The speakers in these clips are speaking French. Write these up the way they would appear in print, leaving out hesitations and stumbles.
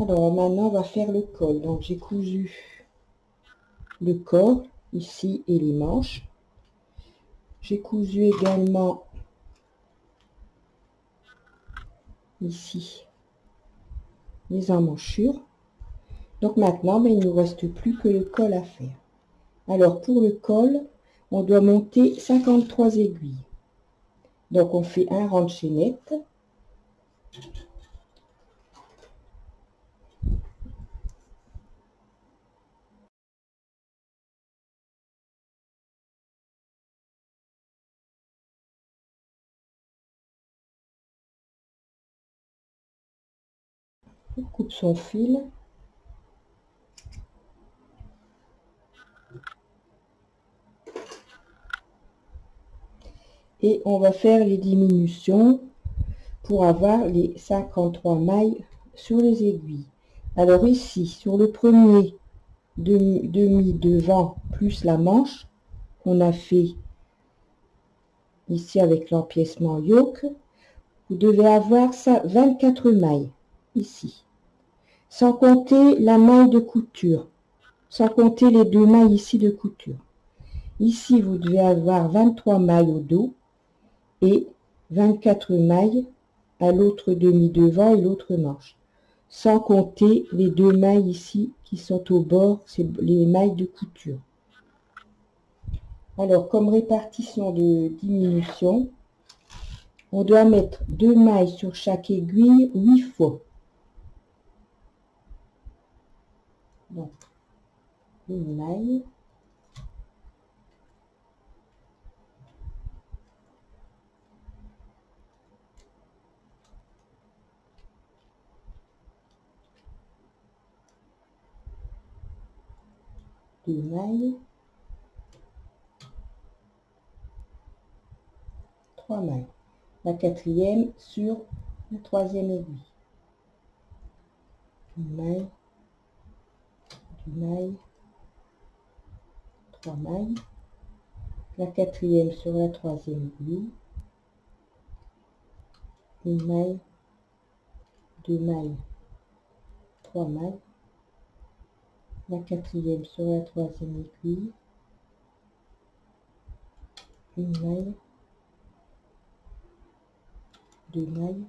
Alors maintenant on va faire le col. Donc j'ai cousu le corps ici et les manches. J'ai cousu également ici les emmanchures. Donc maintenant il ne nous reste plus que le col à faire. Alors pour le col, on doit monter 53 aiguilles. Donc on fait un rang de chaînette. On coupe son fil. Et on va faire les diminutions pour avoir les 53 mailles sur les aiguilles. Alors ici, sur le premier demi devant plus la manche qu'on a fait ici avec l'empiècement yoke, vous devez avoir ça 24 mailles ici, sans compter la maille de couture, sans compter les 2 mailles ici de couture. Ici vous devez avoir 23 mailles au dos et 24 mailles à l'autre demi devant et l'autre manche, sans compter les 2 mailles ici qui sont au bord, c'est les mailles de couture. Alors comme répartition de diminution, on doit mettre 2 mailles sur chaque aiguille 8 fois. Donc une maille, deux mailles, 3 mailles, la quatrième sur la troisième aiguille, une maille, 2 mailles, 3 mailles, la quatrième sur la troisième aiguille, une maille, 2 mailles, 3 mailles, la quatrième sur la troisième aiguille, une maille, 2 mailles,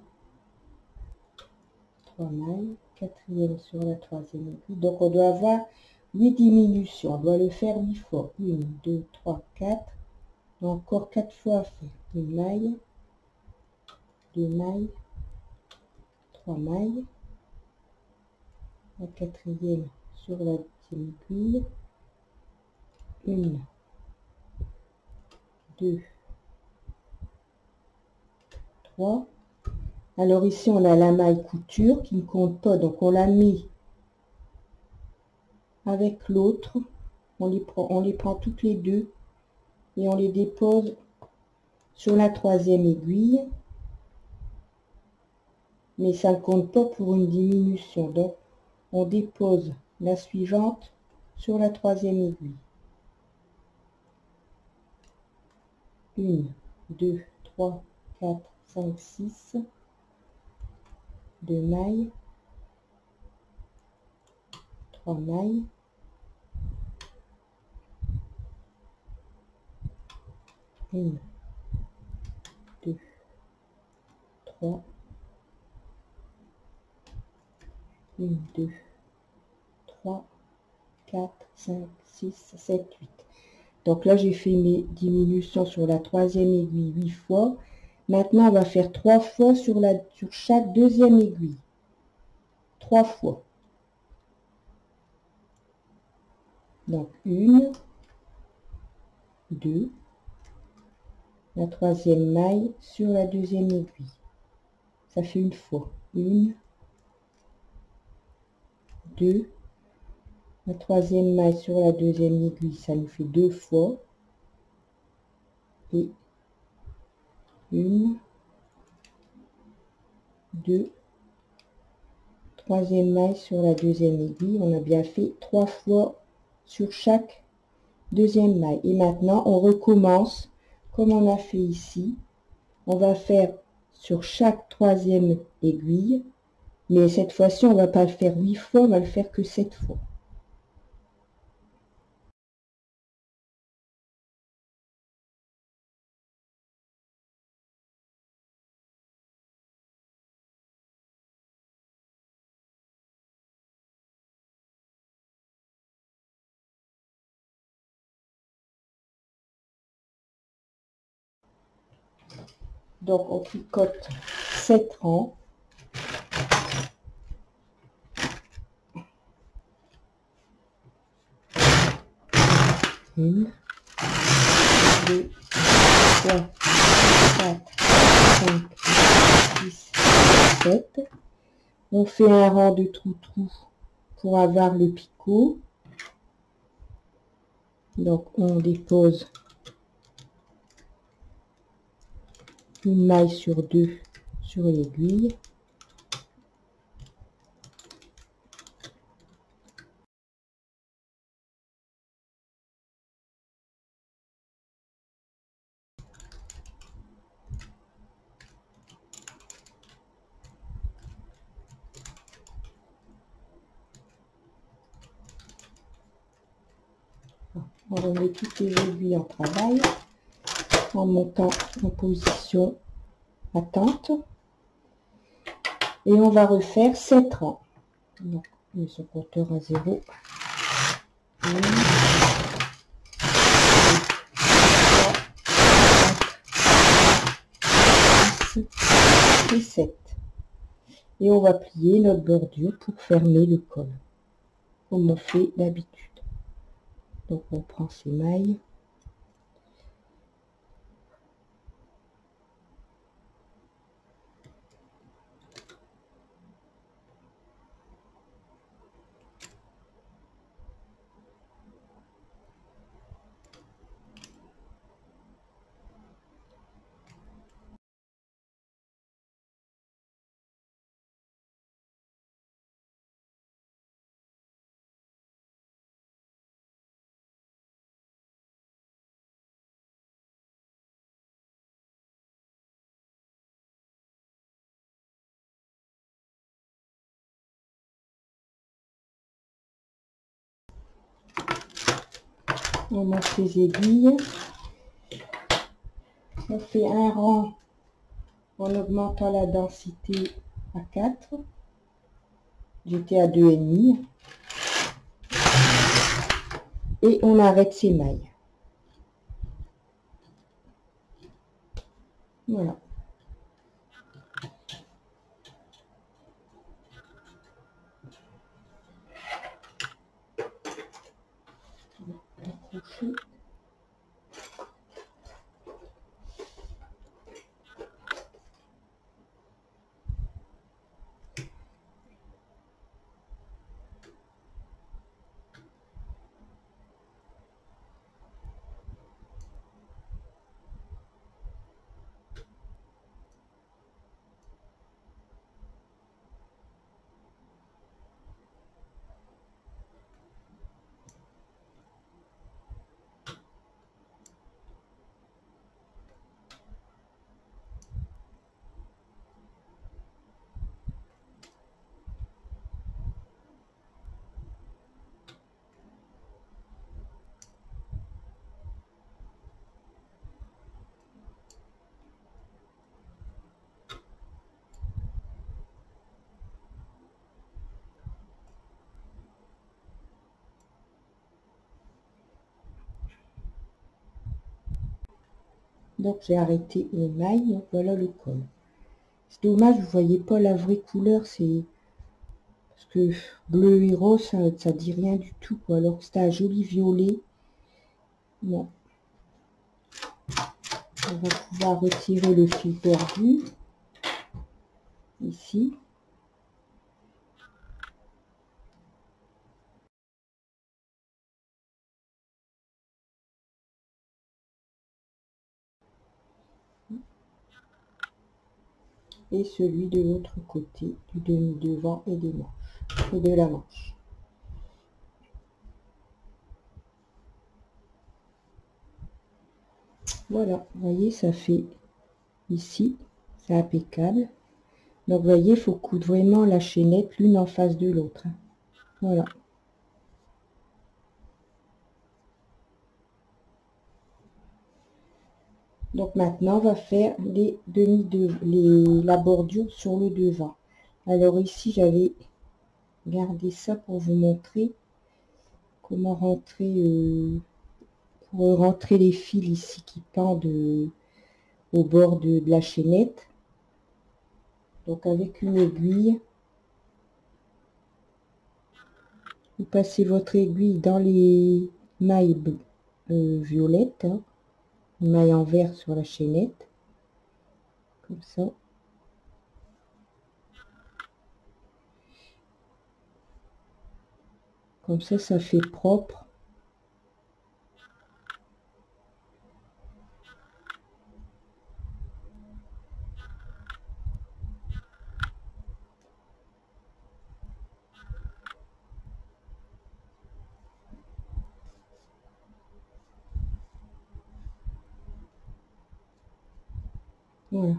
3 mailles, quatrième sur la troisième aiguille. Donc on doit avoir 8 diminutions, on doit le faire 8 fois, 1, 2, 3, 4, encore 4 fois à faire, une maille, 2 mailles, 3 mailles, la quatrième sur la deuxième aiguille, 1, 2, 3. Alors ici on a la maille couture qui ne compte pas, donc on la met avec l'autre, on les prend toutes les deux et on les dépose sur la troisième aiguille, mais ça ne compte pas pour une diminution, donc on dépose la suivante sur la troisième aiguille. 1, 2, 3, 4, 5, 6, 2 mailles, 3 mailles, 1, 2, 3, 1, 2, 3, 4, 5, 6, 7, 8. Donc là, j'ai fait mes diminutions sur la troisième aiguille 8 fois. Maintenant, on va faire 3 fois sur chaque deuxième aiguille. 3 fois. Donc, 1, 2, la troisième maille sur la deuxième aiguille. Ça fait une fois. 1, 2, la troisième maille sur la deuxième aiguille, ça nous fait 2 fois. Et 1, 2, troisième maille sur la deuxième aiguille. On a bien fait 3 fois sur chaque deuxième maille. Et maintenant, on recommence comme on a fait ici. On va faire sur chaque troisième aiguille Mais cette fois-ci, on va pas le faire 8 fois, on va le faire que 7 fois. Donc, on tricote 7 rangs. Une, 2, 3, 4, 5, 6, 7. On fait un rang de trou-trou pour avoir le picot. Donc, on dépose une maille sur 2 sur l'aiguille. On remet toutes les aiguilles en travail en montant en position attente. Et on va refaire 7 rangs. Donc, on met son compteur à 0. 1, 2, 3, 4, 5, 6 et 7. Et on va plier notre bordure pour fermer le col, comme on fait d'habitude. Donc, on prend ces mailles. On monte les aiguilles. On fait un rang en augmentant la densité à 4. J'étais à 2,5. Et on arrête ces mailles. Voilà. Accrocher. Donc j'ai arrêté une maille, donc voilà le col. C'est dommage, vous voyez pas la vraie couleur, c'est parce que bleu et rose, ça dit rien du tout, quoi. Alors que c'est un joli violet. Bon. On va pouvoir retirer le fil perdu. Ici. Et celui de l'autre côté, du demi-devant et des manches, et de la manche. Voilà, vous voyez, ça fait ici, c'est impeccable. Donc, vous voyez, il faut coudre vraiment la chaînette l'une en face de l'autre. Voilà. Donc maintenant, on va faire les la bordure sur le devant. Alors ici, j'avais gardé ça pour vous montrer comment rentrer, pour rentrer les fils ici qui pendent au bord de la chaînette. Donc avec une aiguille, vous passez votre aiguille dans les mailles violettes, hein, une maille en vert sur la chaînette, comme ça. Comme ça fait propre. Voilà.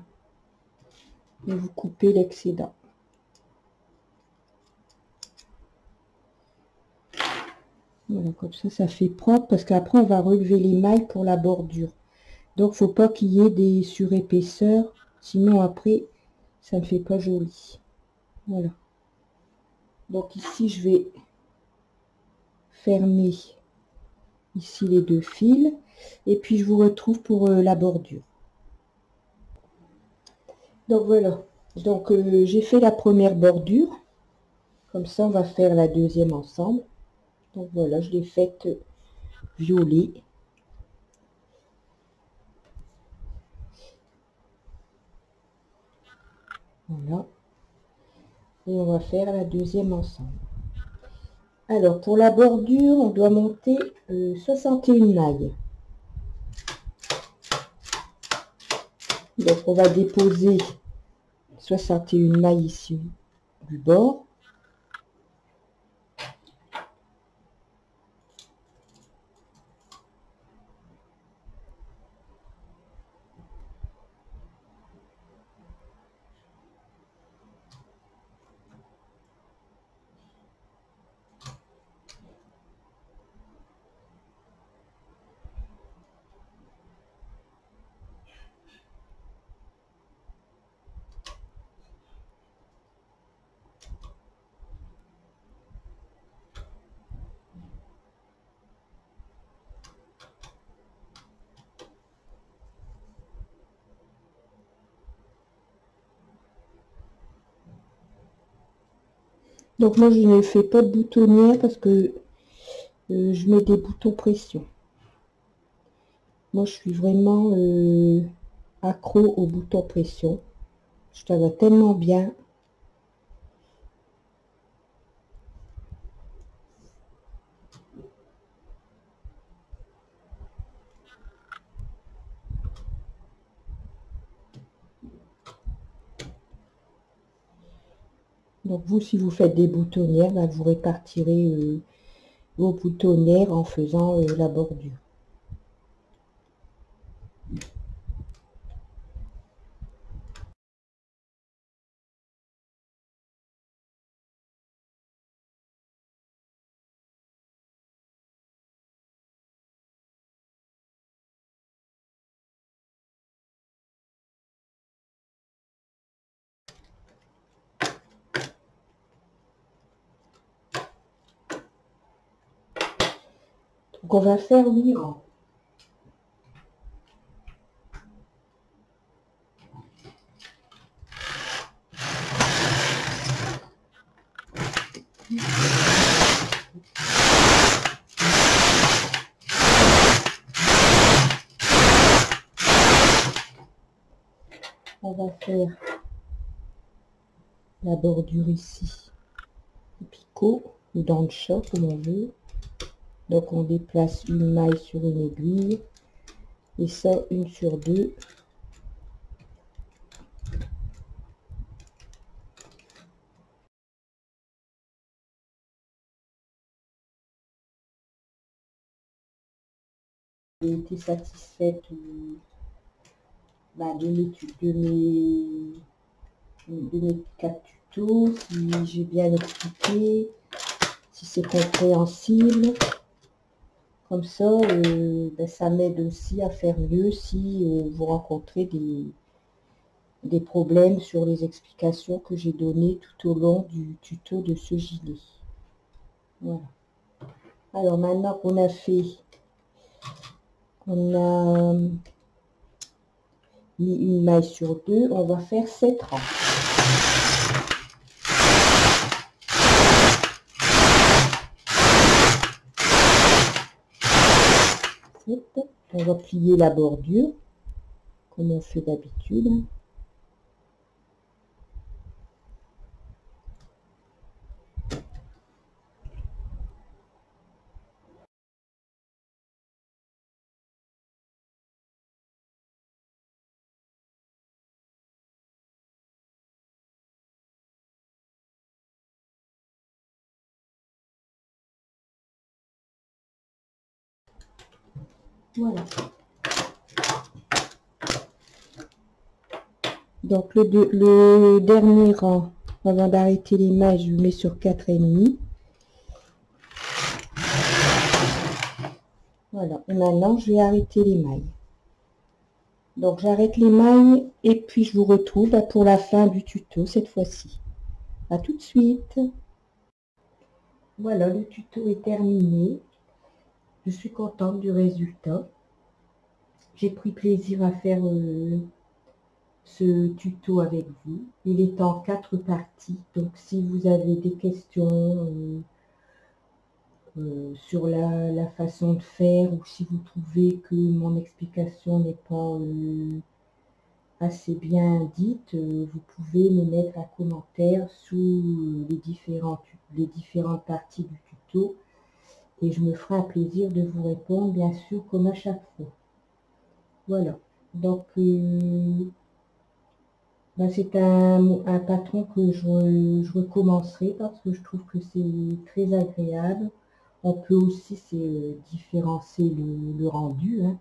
Et vous coupez l'excédent. Voilà, comme ça fait propre, parce qu'après, on va relever les mailles pour la bordure. Donc, faut pas qu'il y ait des surépaisseurs, sinon après, ça ne fait pas joli. Voilà. Donc ici, je vais fermer ici les deux fils, et puis je vous retrouve pour la bordure. Donc voilà. Donc, j'ai fait la première bordure. Comme ça, on va faire la deuxième ensemble. Donc voilà, je l'ai faite violet. Voilà. Et on va faire la deuxième ensemble. Alors, pour la bordure, on doit monter 61 mailles. Donc, on va déposer 61 mailles ici du bord. Donc moi je ne fais pas de boutonnière parce que je mets des boutons pression. Moi je suis vraiment accro aux boutons pression. Ça va tellement bien. Donc vous, si vous faites des boutonnières, bah, vous répartirez vos boutonnières en faisant la bordure. Donc on va faire 8 rangs. On va faire la bordure ici, le picot, ou dans le chat comme on veut. Donc on déplace une maille sur une aiguille, et ça une sur deux. J'ai été satisfaite de l'étude de de mes 4 tutos, si j'ai bien expliqué, si c'est compréhensible. Comme ça, ça m'aide aussi à faire mieux si vous rencontrez des problèmes sur les explications que j'ai données tout au long du tuto de ce gilet. Voilà. Alors maintenant qu'on a fait, on a mis une maille sur 2, on va faire 7 rangs. On va plier la bordure comme on fait d'habitude. Voilà. Donc le dernier rang, avant d'arrêter les mailles, je le mets sur 4,5. Voilà, et maintenant je vais arrêter les mailles. Donc j'arrête les mailles et puis je vous retrouve pour la fin du tuto cette fois-ci. À tout de suite. Voilà, le tuto est terminé. Je suis contente du résultat. J'ai pris plaisir à faire ce tuto avec vous. Il est en 4 parties. Donc si vous avez des questions sur la façon de faire, ou si vous trouvez que mon explication n'est pas assez bien dite, vous pouvez me mettre un commentaire sous les différentes parties du tuto et je me ferai un plaisir de vous répondre, bien sûr, comme à chaque fois. Voilà, donc c'est un patron que je recommencerai parce que je trouve que c'est très agréable. On peut aussi différencier le rendu, hein.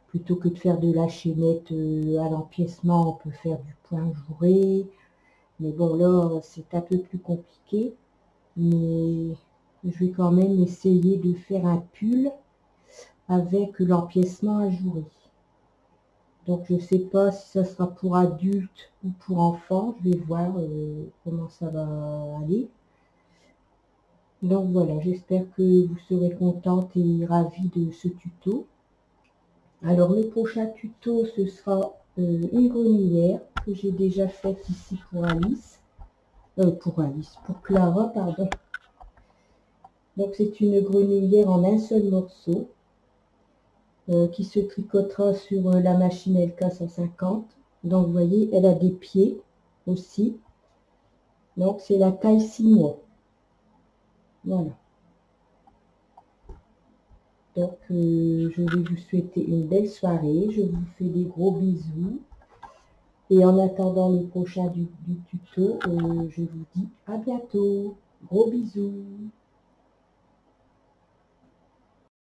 Plutôt que de faire de la chaînette à l'empiècement, on peut faire du point jouré. Mais bon, là, c'est un peu plus compliqué. Mais je vais quand même essayer de faire un pull avec l'empiècement ajouré. Donc, je ne sais pas si ça sera pour adultes ou pour enfants. Je vais voir comment ça va aller. Donc, voilà, j'espère que vous serez contente et ravie de ce tuto. Alors, le prochain tuto, ce sera une grenouillère que j'ai déjà faite ici pour Alice. Pour Clara, pardon. Donc, c'est une grenouillère en un seul morceau qui se tricotera sur la machine LK150. Donc, vous voyez, elle a des pieds aussi. Donc, c'est la taille 6 mois. Voilà. Donc, je vais vous souhaiter une belle soirée. Je vous fais des gros bisous. Et en attendant le prochain du tuto, je vous dis à bientôt. Gros bisous.